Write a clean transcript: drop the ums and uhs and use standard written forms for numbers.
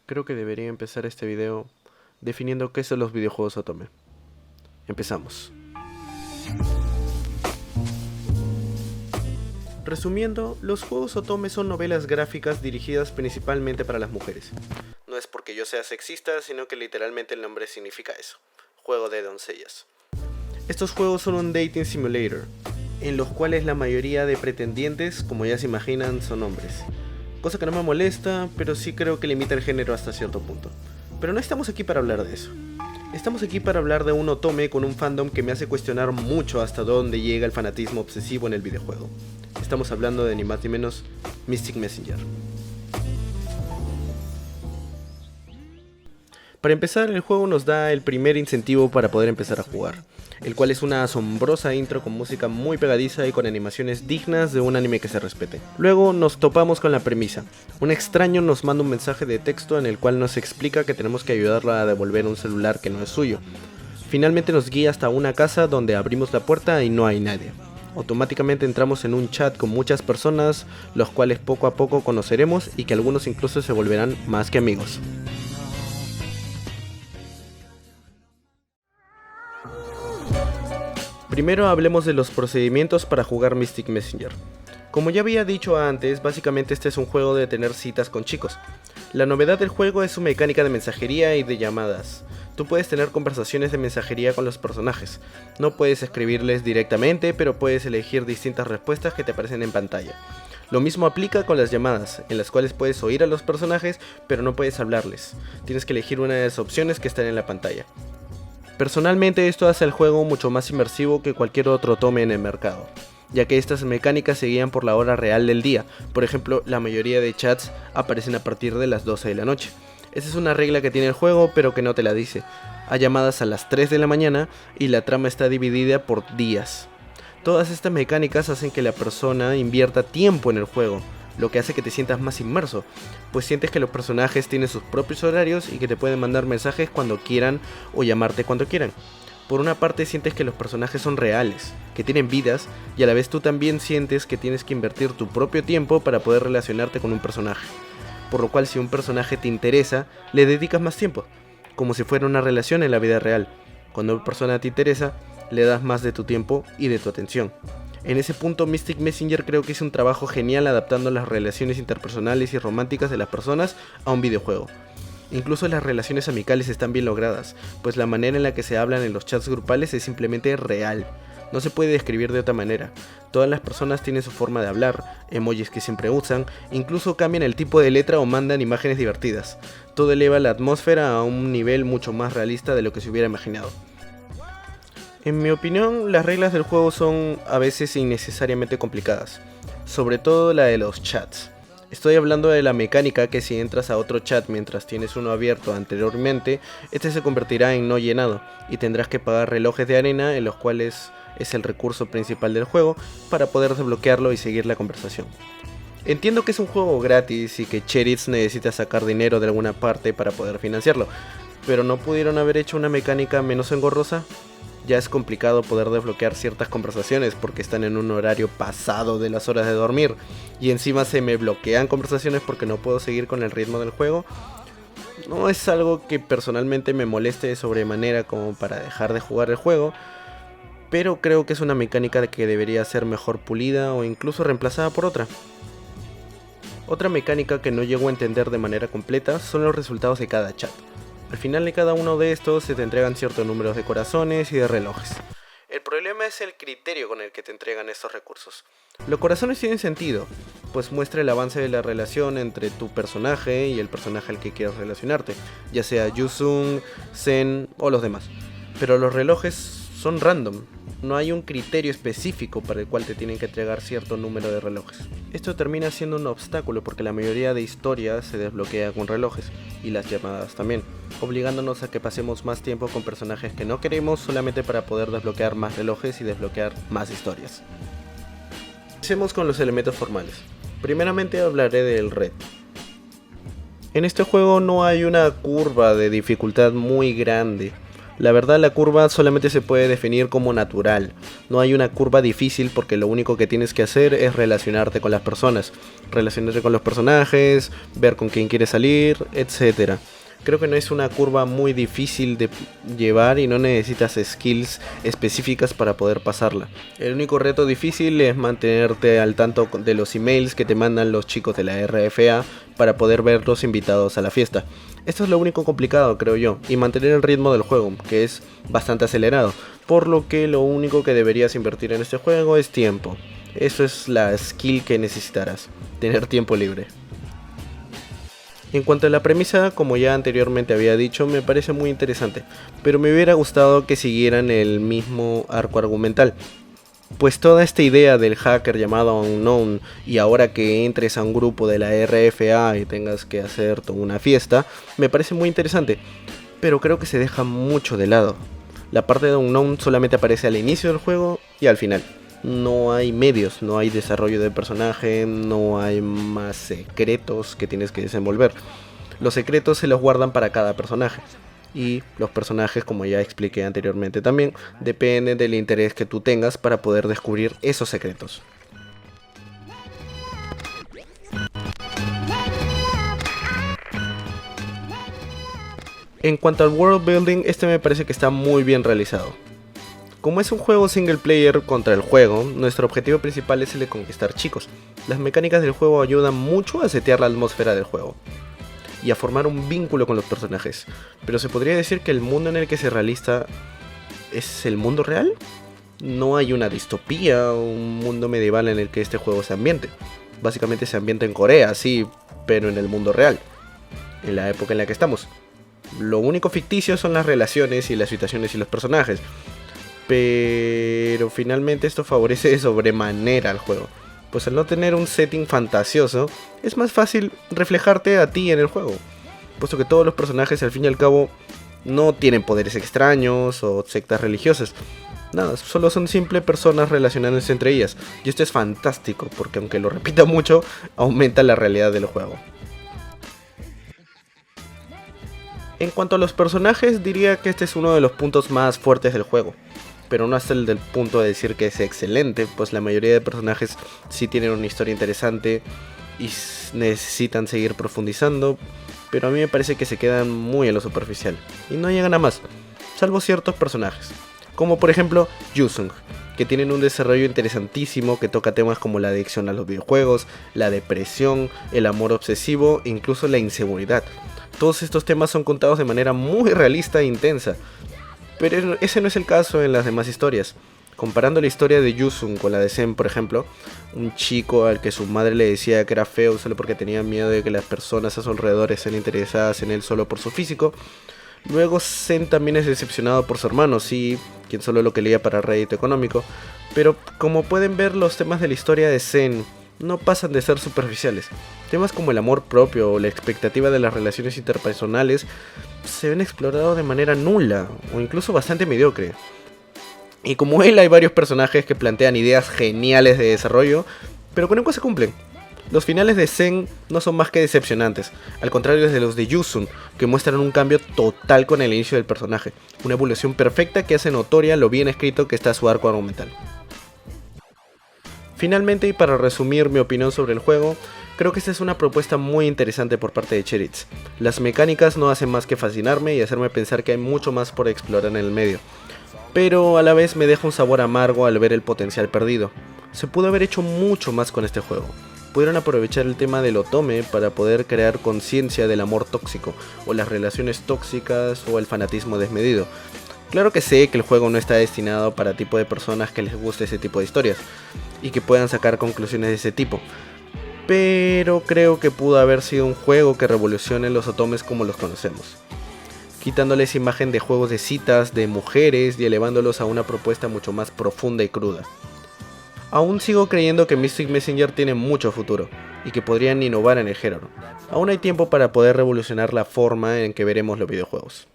Creo que debería empezar este video definiendo qué son los videojuegos otome. Empezamos. Resumiendo, los juegos otome son novelas gráficas dirigidas principalmente para las mujeres. No es porque yo sea sexista, sino que literalmente el nombre significa eso, juego de doncellas. Estos juegos son un dating simulator, en los cuales la mayoría de pretendientes, como ya se imaginan, son hombres. Cosa que no me molesta, pero sí creo que limita el género hasta cierto punto. Pero no estamos aquí para hablar de eso. Estamos aquí para hablar de un otome con un fandom que me hace cuestionar mucho hasta dónde llega el fanatismo obsesivo en el videojuego. Estamos hablando de ni más ni menos Mystic Messenger. Para empezar, el juego nos da el primer incentivo para poder empezar a jugar, el cual es una asombrosa intro con música muy pegadiza y con animaciones dignas de un anime que se respete. Luego nos topamos con la premisa. Un extraño nos manda un mensaje de texto en el cual nos explica que tenemos que ayudarla a devolver un celular que no es suyo. Finalmente nos guía hasta una casa donde abrimos la puerta y no hay nadie. Automáticamente entramos en un chat con muchas personas, los cuales poco a poco conoceremos y que algunos incluso se volverán más que amigos. Primero hablemos de los procedimientos para jugar Mystic Messenger. Como ya había dicho antes, básicamente este es un juego de tener citas con chicos. La novedad del juego es su mecánica de mensajería y de llamadas. Tú puedes tener conversaciones de mensajería con los personajes. No puedes escribirles directamente, pero puedes elegir distintas respuestas que te aparecen en pantalla. Lo mismo aplica con las llamadas, en las cuales puedes oír a los personajes, pero no puedes hablarles. Tienes que elegir una de las opciones que están en la pantalla. Personalmente esto hace el juego mucho más inmersivo que cualquier otro otome en el mercado, ya que estas mecánicas se guían por la hora real del día. Por ejemplo, la mayoría de chats aparecen a partir de las 12 de la noche. Esa es una regla que tiene el juego, pero que no te la dice. Hay llamadas a las 3 de la mañana y la trama está dividida por días. Todas estas mecánicas hacen que la persona invierta tiempo en el juego, lo que hace que te sientas más inmerso, pues sientes que los personajes tienen sus propios horarios y que te pueden mandar mensajes cuando quieran o llamarte cuando quieran. Por una parte sientes que los personajes son reales, que tienen vidas, y a la vez tú también sientes que tienes que invertir tu propio tiempo para poder relacionarte con un personaje. Por lo cual si un personaje te interesa, le dedicas más tiempo, como si fuera una relación en la vida real. Cuando una persona te interesa, le das más de tu tiempo y de tu atención. En ese punto Mystic Messenger creo que hizo un trabajo genial adaptando las relaciones interpersonales y románticas de las personas a un videojuego. Incluso las relaciones amicales están bien logradas, pues la manera en la que se hablan en los chats grupales es simplemente real. No se puede describir de otra manera. Todas las personas tienen su forma de hablar, emojis que siempre usan, incluso cambian el tipo de letra o mandan imágenes divertidas. Todo eleva la atmósfera a un nivel mucho más realista de lo que se hubiera imaginado. En mi opinión, las reglas del juego son a veces innecesariamente complicadas, sobre todo la de los chats. Estoy hablando de la mecánica que si entras a otro chat mientras tienes uno abierto anteriormente, este se convertirá en no llenado y tendrás que pagar relojes de arena en los cuales es el recurso principal del juego para poder desbloquearlo y seguir la conversación. Entiendo que es un juego gratis y que Cheritz necesita sacar dinero de alguna parte para poder financiarlo, pero ¿no pudieron haber hecho una mecánica menos engorrosa? Ya es complicado poder desbloquear ciertas conversaciones porque están en un horario pasado de las horas de dormir y encima se me bloquean conversaciones porque no puedo seguir con el ritmo del juego. No es algo que personalmente me moleste de sobremanera como para dejar de jugar el juego, pero creo que es una mecánica que debería ser mejor pulida o incluso reemplazada por otra. Otra mecánica que no llego a entender de manera completa son los resultados de cada chat. Al final de cada uno de estos se te entregan ciertos números de corazones y de relojes. El problema es el criterio con el que te entregan estos recursos. Los corazones tienen sentido, pues muestra el avance de la relación entre tu personaje y el personaje al que quieras relacionarte, ya sea Yusung, Zen o los demás. Pero los relojes son random, no hay un criterio específico para el cual te tienen que entregar cierto número de relojes. Esto termina siendo un obstáculo porque la mayoría de historias se desbloquea con relojes, y las llamadas también, obligándonos a que pasemos más tiempo con personajes que no queremos solamente para poder desbloquear más relojes y desbloquear más historias. Empecemos con los elementos formales. Primeramente hablaré del red. En este juego no hay una curva de dificultad muy grande, La verdad, la curva solamente se puede definir como natural. No hay una curva difícil porque lo único que tienes que hacer es relacionarte con las personas, relacionarte con los personajes, ver con quién quieres salir, etcétera. Creo que no es una curva muy difícil de llevar y no necesitas skills específicas para poder pasarla. El único reto difícil es mantenerte al tanto de los emails que te mandan los chicos de la RFA para poder ver los invitados a la fiesta. Esto es lo único complicado, creo yo, y mantener el ritmo del juego, que es bastante acelerado, por lo que lo único que deberías invertir en este juego es tiempo. Eso es la skill que necesitarás, tener tiempo libre. En cuanto a la premisa, como ya anteriormente había dicho, me parece muy interesante, pero me hubiera gustado que siguieran el mismo arco argumental. Pues toda esta idea del hacker llamado Unknown y ahora que entres a un grupo de la RFA y tengas que hacer toda una fiesta, me parece muy interesante, pero creo que se deja mucho de lado. La parte de Unknown solamente aparece al inicio del juego y al final. No hay medios, no hay desarrollo de personaje, no hay más secretos que tienes que desenvolver. Los secretos se los guardan para cada personaje. Y los personajes, como ya expliqué anteriormente también, dependen del interés que tú tengas para poder descubrir esos secretos. En cuanto al world building, este me parece que está muy bien realizado. Como es un juego single player contra el juego, nuestro objetivo principal es el de conquistar chicos. Las mecánicas del juego ayudan mucho a setear la atmósfera del juego y a formar un vínculo con los personajes. Pero se podría decir que el mundo en el que se realiza es el mundo real. No hay una distopía o un mundo medieval en el que este juego se ambiente. Básicamente se ambienta en Corea, sí, pero en el mundo real, en la época en la que estamos. Lo único ficticio son las relaciones y las situaciones y los personajes. Pero finalmente esto favorece de sobremanera al juego, pues al no tener un setting fantasioso, es más fácil reflejarte a ti en el juego, puesto que todos los personajes al fin y al cabo no tienen poderes extraños o sectas religiosas. Nada, solo son simples personas relacionándose entre ellas, y esto es fantástico, porque aunque lo repita mucho, aumenta la realidad del juego. En cuanto a los personajes, diría que este es uno de los puntos más fuertes del juego, pero no hasta el del punto de decir que es excelente, pues la mayoría de personajes sí tienen una historia interesante y necesitan seguir profundizando, pero a mí me parece que se quedan muy en lo superficial y no llegan a más, salvo ciertos personajes, como por ejemplo Yusung, que tienen un desarrollo interesantísimo que toca temas como la adicción a los videojuegos, la depresión, el amor obsesivo e incluso la inseguridad. Todos estos temas son contados de manera muy realista e intensa, pero ese no es el caso en las demás historias. Comparando la historia de Yusung con la de Zen, por ejemplo, un chico al que su madre le decía que era feo solo porque tenía miedo de que las personas a su alrededor estén interesadas en él solo por su físico. Luego Zen también es decepcionado por su hermano, sí, quien solo lo quería para rédito económico. Pero como pueden ver, los temas de la historia de Zen no pasan de ser superficiales. Temas como el amor propio o la expectativa de las relaciones interpersonales se ven explorados de manera nula o incluso bastante mediocre. Y como él hay varios personajes que plantean ideas geniales de desarrollo, pero que nunca se cumplen. Los finales de Zen no son más que decepcionantes, al contrario de los de Yusung, que muestran un cambio total con el inicio del personaje, una evolución perfecta que hace notoria lo bien escrito que está su arco argumental. Finalmente, y para resumir mi opinión sobre el juego, creo que esta es una propuesta muy interesante por parte de Cheritz. Las mecánicas no hacen más que fascinarme y hacerme pensar que hay mucho más por explorar en el medio, pero a la vez me deja un sabor amargo al ver el potencial perdido. Se pudo haber hecho mucho más con este juego. Pudieron aprovechar el tema del otome para poder crear conciencia del amor tóxico, o las relaciones tóxicas, o el fanatismo desmedido. Claro que sé que el juego no está destinado para tipo de personas que les guste ese tipo de historias, y que puedan sacar conclusiones de ese tipo, pero creo que pudo haber sido un juego que revolucione los otomes como los conocemos, quitándoles imagen de juegos de citas, de mujeres y elevándolos a una propuesta mucho más profunda y cruda. Aún sigo creyendo que Mystic Messenger tiene mucho futuro y que podrían innovar en el género. Aún hay tiempo para poder revolucionar la forma en que veremos los videojuegos.